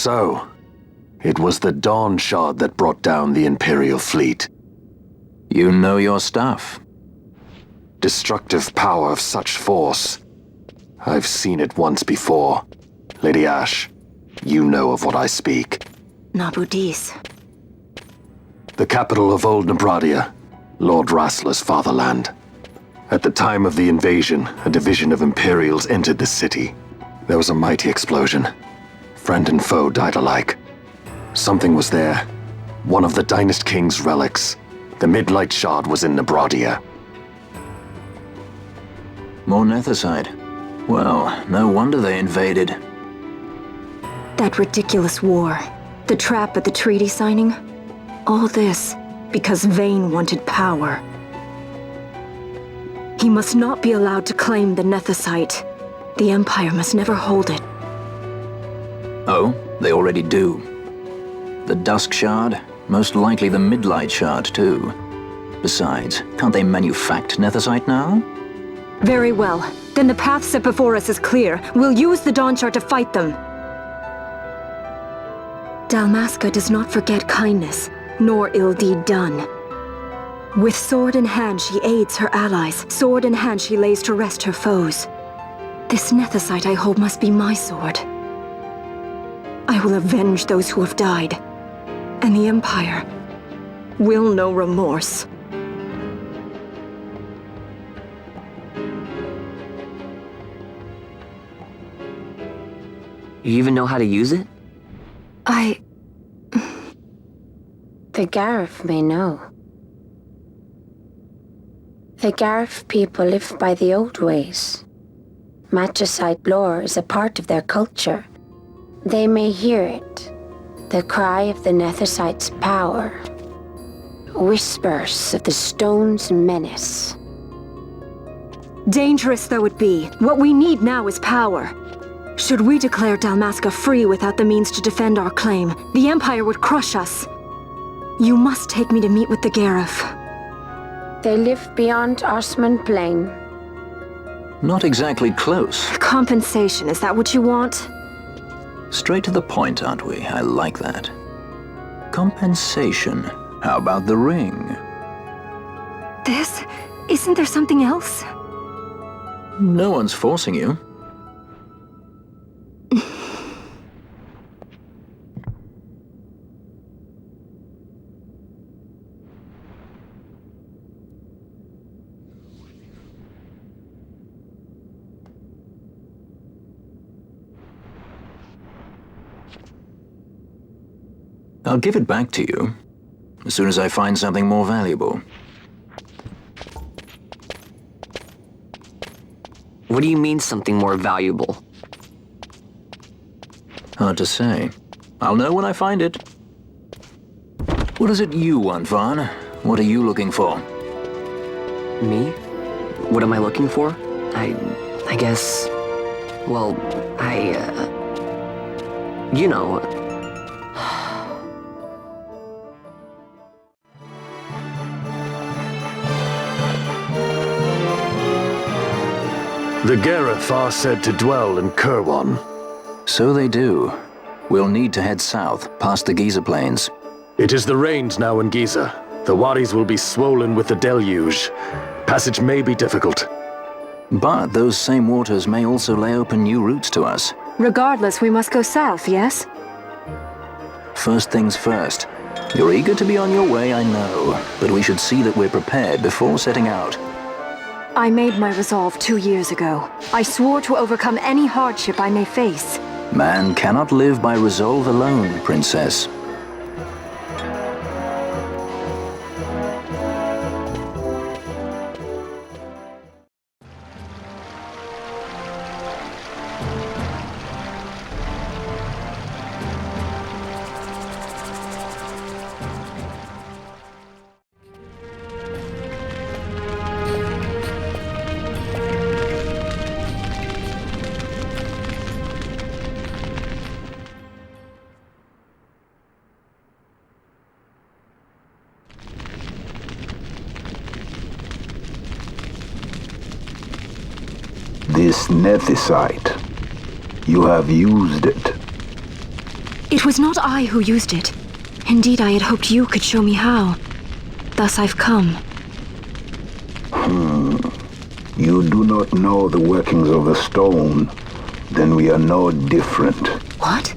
So, it was the Dawn Shard that brought down the Imperial fleet. You know your stuff. Destructive power of such force. I've seen it once before. Lady Ash, you know of what I speak. Nabudis. The capital of Old Nebradia, Lord Rassler's fatherland. At the time of the invasion, a division of Imperials entered the city. There was a mighty explosion. Friend and foe died alike. Something was there. One of the Dynast King's relics. The Midlight Shard was in Nebradia. More Nethicite. Well, no wonder they invaded. That ridiculous war. The trap at the treaty signing. All this because Vayne wanted power. He must not be allowed to claim the Nethicite. The Empire must never hold it. Oh, they already do. The Dusk Shard, most likely the Midlight Shard too. Besides, can't they manufacture Nethicite now? Very well. Then the path set before us is clear. We'll use the Dawn Shard to fight them. Dalmasca does not forget kindness, nor ill deed done. With sword in hand, she aids her allies. Sword in hand, she lays to rest her foes. This Nethicite I hold must be my sword. I will avenge those who have died. And the Empire will know remorse. You even know how to use it? The Garriff may know. The Garriff people live by the old ways. Matricide lore is a part of their culture. They may hear it, the cry of the Nethicite's power. Whispers of the stone's menace. Dangerous though it be, what we need now is power. Should we declare Dalmasca free without the means to defend our claim, the Empire would crush us. You must take me to meet with the Garriff. They live beyond Osman Plain. Not exactly close. Compensation, is that what you want? Straight to the point, aren't we? I like that. Compensation. How about the ring? This? Isn't there something else? No one's forcing you. I'll give it back to you as soon as I find something more valuable. What do you mean something more valuable? Hard to say. I'll know when I find it. What is it you want, Vaughn? What are you looking for? Me? What am I looking for? I guess... Well, you know... The Garriff are said to dwell in Kirwan. So they do. We'll need to head south, past the Giza Plains. It is the rains now in Giza. The wadis will be swollen with the deluge. Passage may be difficult. But those same waters may also lay open new routes to us. Regardless, we must go south, yes? First things first. You're eager to be on your way, I know. But we should see that we're prepared before setting out. I made my resolve 2 years ago. I swore to overcome any hardship I may face. Man cannot live by resolve alone, Princess. This Nethicite, you have used it. It was not I who used it. Indeed, I had hoped you could show me how. Thus I've come. You do not know the workings of the stone, then we are no different. What?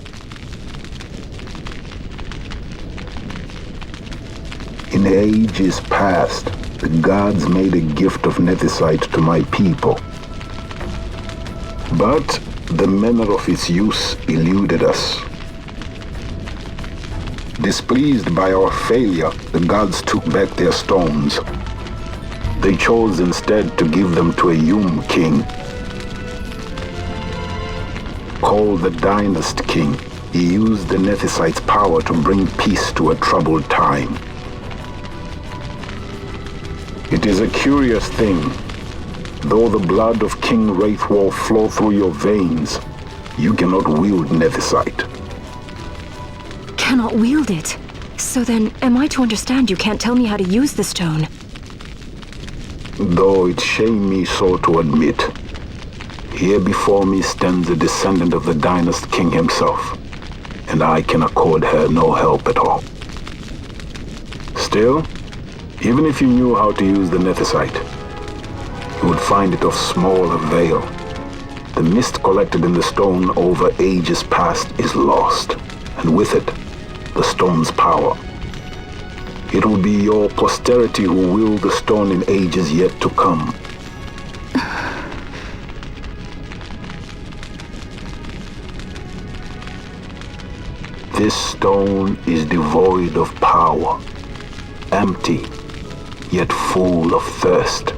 In ages past, the gods made a gift of nethicite to my people. But the manner of its use eluded us. Displeased by our failure, the gods took back their stones. They chose instead to give them to a Yum king. Called the Dynast King, he used the nethicite's power to bring peace to a troubled time. It is a curious thing. Though the blood of King Wraithwall flow through your veins, you cannot wield nethicite. Cannot wield it. So then, am I to understand you can't tell me how to use the stone? Though it shame me so to admit, here before me stands a descendant of the Dynast King himself, and I can accord her no help at all. Still, even if you knew how to use the nethicite, you would find it of small avail. The mist collected in the stone over ages past is lost, and with it, the stone's power. It will be your posterity who wield the stone in ages yet to come. This stone is devoid of power, empty, yet full of thirst,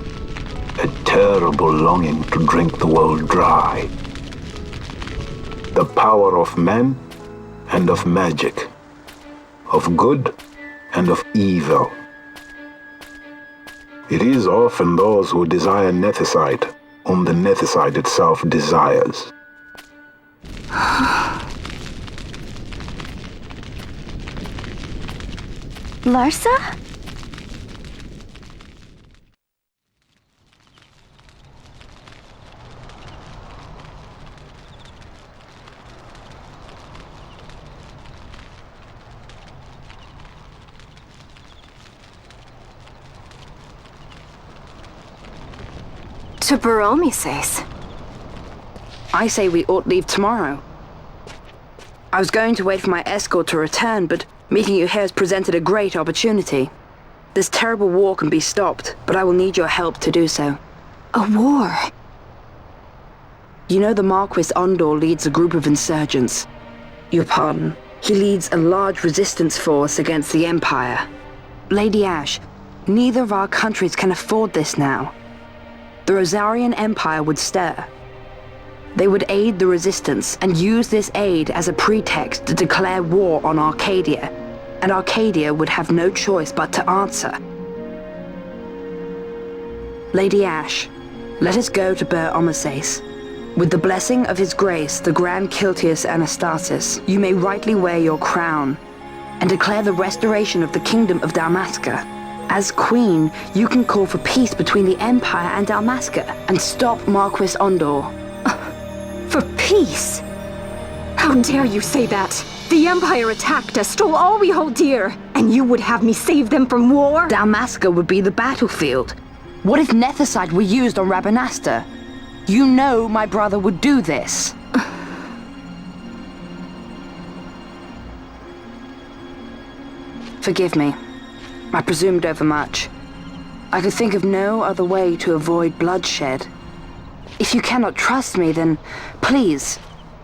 a terrible longing to drink the world dry. The power of men and of magic, of good and of evil. It is often those who desire nethicite whom the nethicite itself desires. Larsa? To Baromi says. I say we ought leave tomorrow. I was going to wait for my escort to return, but meeting you here has presented a great opportunity. This terrible war can be stopped, but I will need your help to do so. A war? You know the Marquis Ondor leads a group of insurgents. Your pardon. He leads a large resistance force against the Empire. Lady Ash, neither of our countries can afford this now. The Rosarian Empire would stir. They would aid the resistance and use this aid as a pretext to declare war on Arcadia, and Arcadia would have no choice but to answer. Lady Ash, let us go to Ber Omases. With the blessing of His Grace, the Grand Kiltius Anastasis, you may rightly wear your crown and declare the restoration of the Kingdom of Dalmasca. As Queen, you can call for peace between the Empire and Dalmasca and stop Marquis Ondor. For peace? How dare you say that? The Empire attacked us, stole all we hold dear, and you would have me save them from war? Dalmasca would be the battlefield. What if nethicite were used on Rabanasta? You know my brother would do this. Forgive me. I presumed overmuch. I could think of no other way to avoid bloodshed. If you cannot trust me, then please,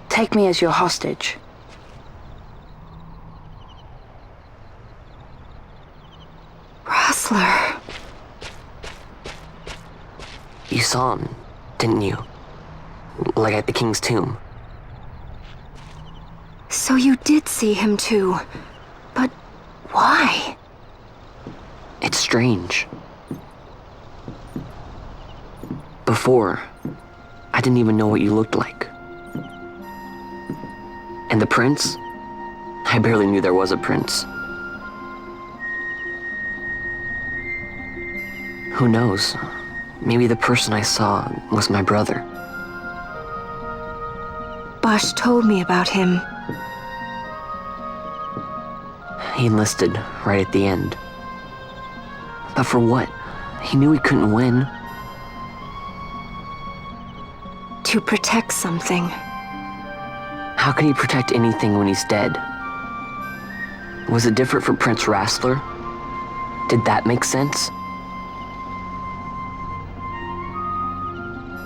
take me as your hostage. Rustler. You saw him, didn't you? Like at the king's tomb. So you did see him too. But why? It's strange. Before, I didn't even know what you looked like. And the prince? I barely knew there was a prince. Who knows? Maybe the person I saw was my brother. Bash told me about him. He enlisted right at the end. But for what? He knew he couldn't win. To protect something. How can he protect anything when he's dead? Was it different for Prince Rassler? Did that make sense?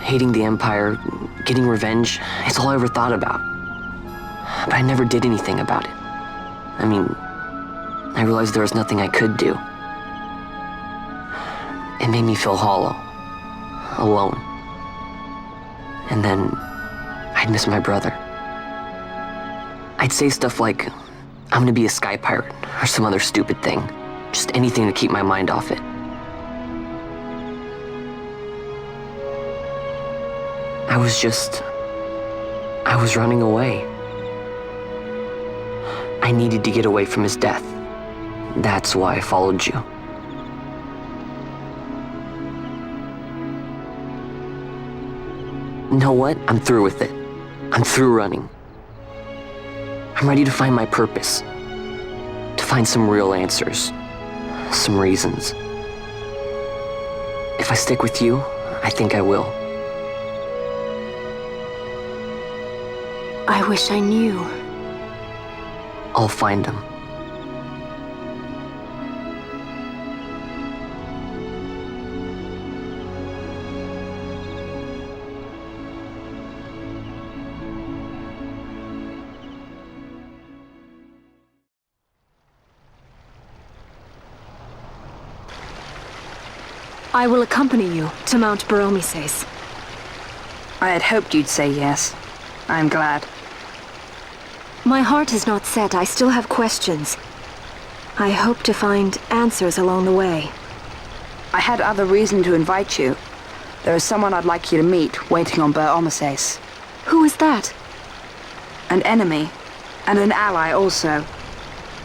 Hating the Empire, getting revenge, it's all I ever thought about. But I never did anything about it. I mean, I realized there was nothing I could do. It made me feel hollow, alone. And then I'd miss my brother. I'd say stuff like, I'm gonna be a sky pirate, or some other stupid thing. Just anything to keep my mind off it. I was running away. I needed to get away from his death. That's why I followed you. You know what? I'm through with it. I'm through running. I'm ready to find my purpose. To find some real answers. Some reasons. If I stick with you, I think I will. I wish I knew. I'll find them. I will accompany you to Mount Baromises. I had hoped you'd say yes. I'm glad. My heart is not set. I still have questions. I hope to find answers along the way. I had other reason to invite you. There is someone I'd like you to meet waiting on Baromises. Who is that? An enemy, and an ally also.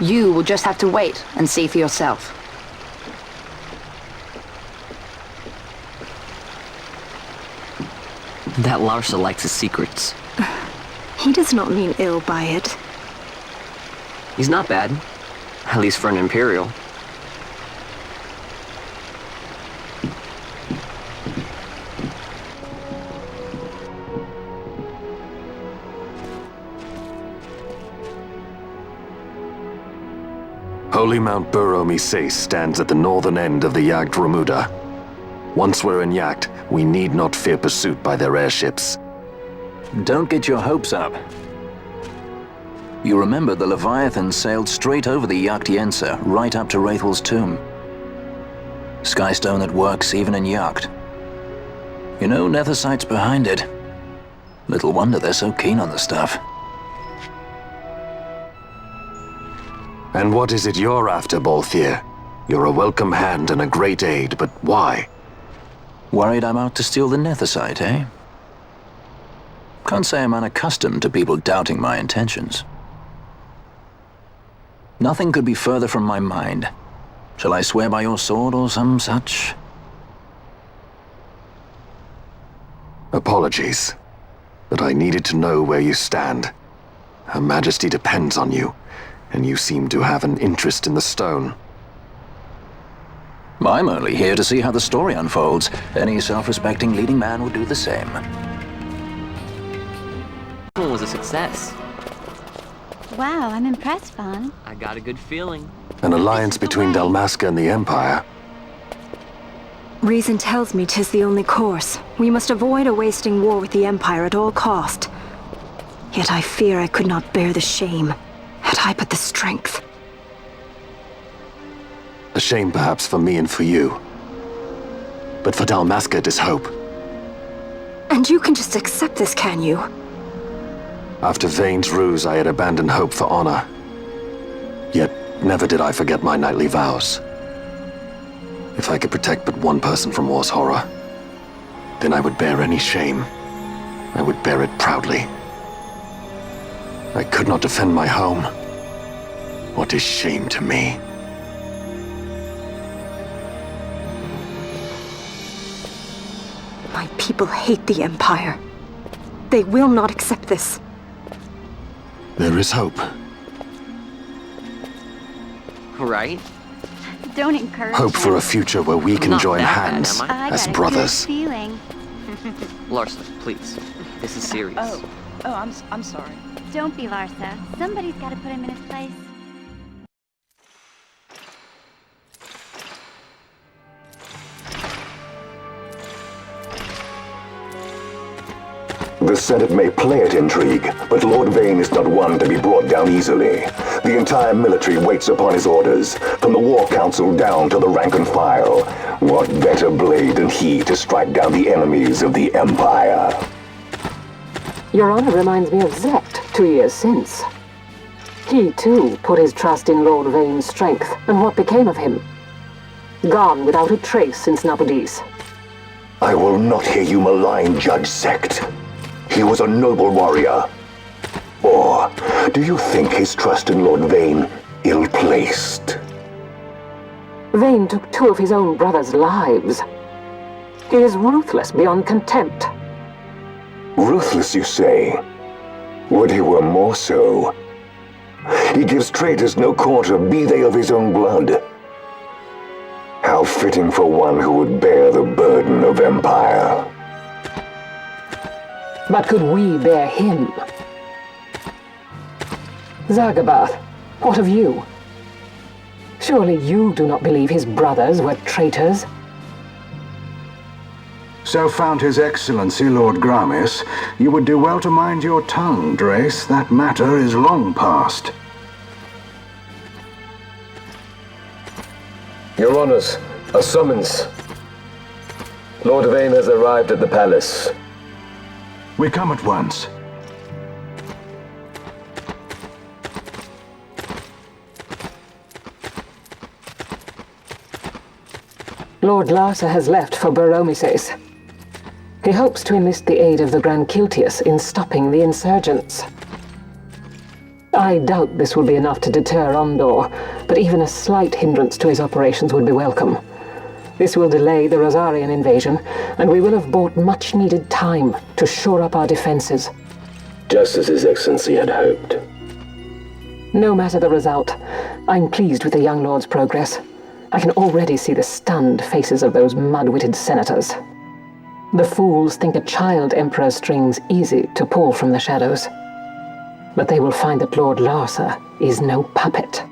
You will just have to wait and see for yourself. That Larsa likes his secrets. He does not mean ill by it. He's not bad. At least for an Imperial. Holy Mount Baromises stands at the northern end of the Jagd Ramuda. Once we're in Jagd, we need not fear pursuit by their airships. Don't get your hopes up. You remember the Leviathan sailed straight over the Jagd right up to Wraithel's tomb. Skystone that works even in Jagd. You know, Nethersight's behind it. Little wonder they're so keen on the stuff. And what is it you're after, Balthier? You're a welcome hand and a great aid, but why? Worried I'm out to steal the Nethersight, eh? Can't say I'm unaccustomed to people doubting my intentions. Nothing could be further from my mind. Shall I swear by your sword or some such? Apologies, but I needed to know where you stand. Her Majesty depends on you, and you seem to have an interest in the stone. I'm only here to see how the story unfolds. Any self-respecting leading man would do the same. This one was a success. Wow, I'm impressed, Vaughn. I got a good feeling. An alliance between Dalmasca and the Empire. Reason tells me 'tis the only course. We must avoid a wasting war with the Empire at all cost. Yet I fear I could not bear the shame, had I but the strength. A shame perhaps for me and for you. But for Dalmasca it is hope. And you can just accept this, can you? After Vane's ruse, I had abandoned hope for honor. Yet, never did I forget my knightly vows. If I could protect but one person from war's horror, then I would bear any shame. I would bear it proudly. I could not defend my home. What is shame to me? My people hate the Empire. They will not accept this. There is hope. right? Don't encourage Hope for him. a future where we can Not join that bad, hands am I? as got a brothers. good feeling. Larsa, please. This is serious. I'm sorry. Don't be Larsa. Somebody's got to put him in his place. The Senate may play at intrigue, but Lord Vane is not one to be brought down easily. The entire military waits upon his orders, from the War Council down to the rank and file. What better blade than he to strike down the enemies of the Empire? Your Honor reminds me of Zect 2 years since. He, too, put his trust in Lord Vane's strength, and what became of him? Gone without a trace since Nabudis. I will not hear you malign Judge Zect. He was a noble warrior. Or do you think his trust in Lord Vane ill-placed? Vane took 2 of his own brothers' lives. He is ruthless beyond contempt. Ruthless, you say? Would he were more so. He gives traitors no quarter, be they of his own blood. How fitting for one who would bear the burden of empire. But could we bear him? Zagabath, what of you? Surely you do not believe his brothers were traitors? So found His Excellency Lord Gramis, you would do well to mind your tongue, Drace. That matter is long past. Your Honors, a summons. Lord Vane has arrived at the palace. We come at once. Lord Larsa has left for Baromises. He hopes to enlist the aid of the Grand Kiltius in stopping the insurgents. I doubt this will be enough to deter Ondor, but even a slight hindrance to his operations would be welcome. This will delay the Rosarian invasion, and we will have bought much-needed time to shore up our defenses. Just as His Excellency had hoped. No matter the result, I'm pleased with the young lord's progress. I can already see the stunned faces of those mud-witted senators. The fools think a child emperor's strings easy to pull from the shadows. But they will find that Lord Larsa is no puppet.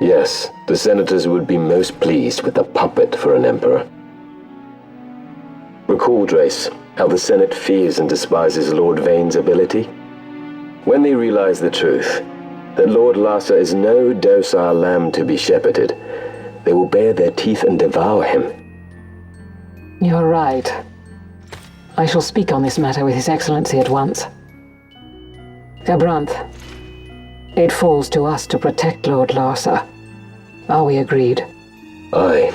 Yes, the senators would be most pleased with a puppet for an emperor. Recall, Drace, how the Senate fears and despises Lord Vane's ability. When they realize the truth, that Lord Larsa is no docile lamb to be shepherded, they will bare their teeth and devour him. You're right. I shall speak on this matter with His Excellency at once. Gabranth, it falls to us to protect Lord Larsa. Are we agreed? Aye.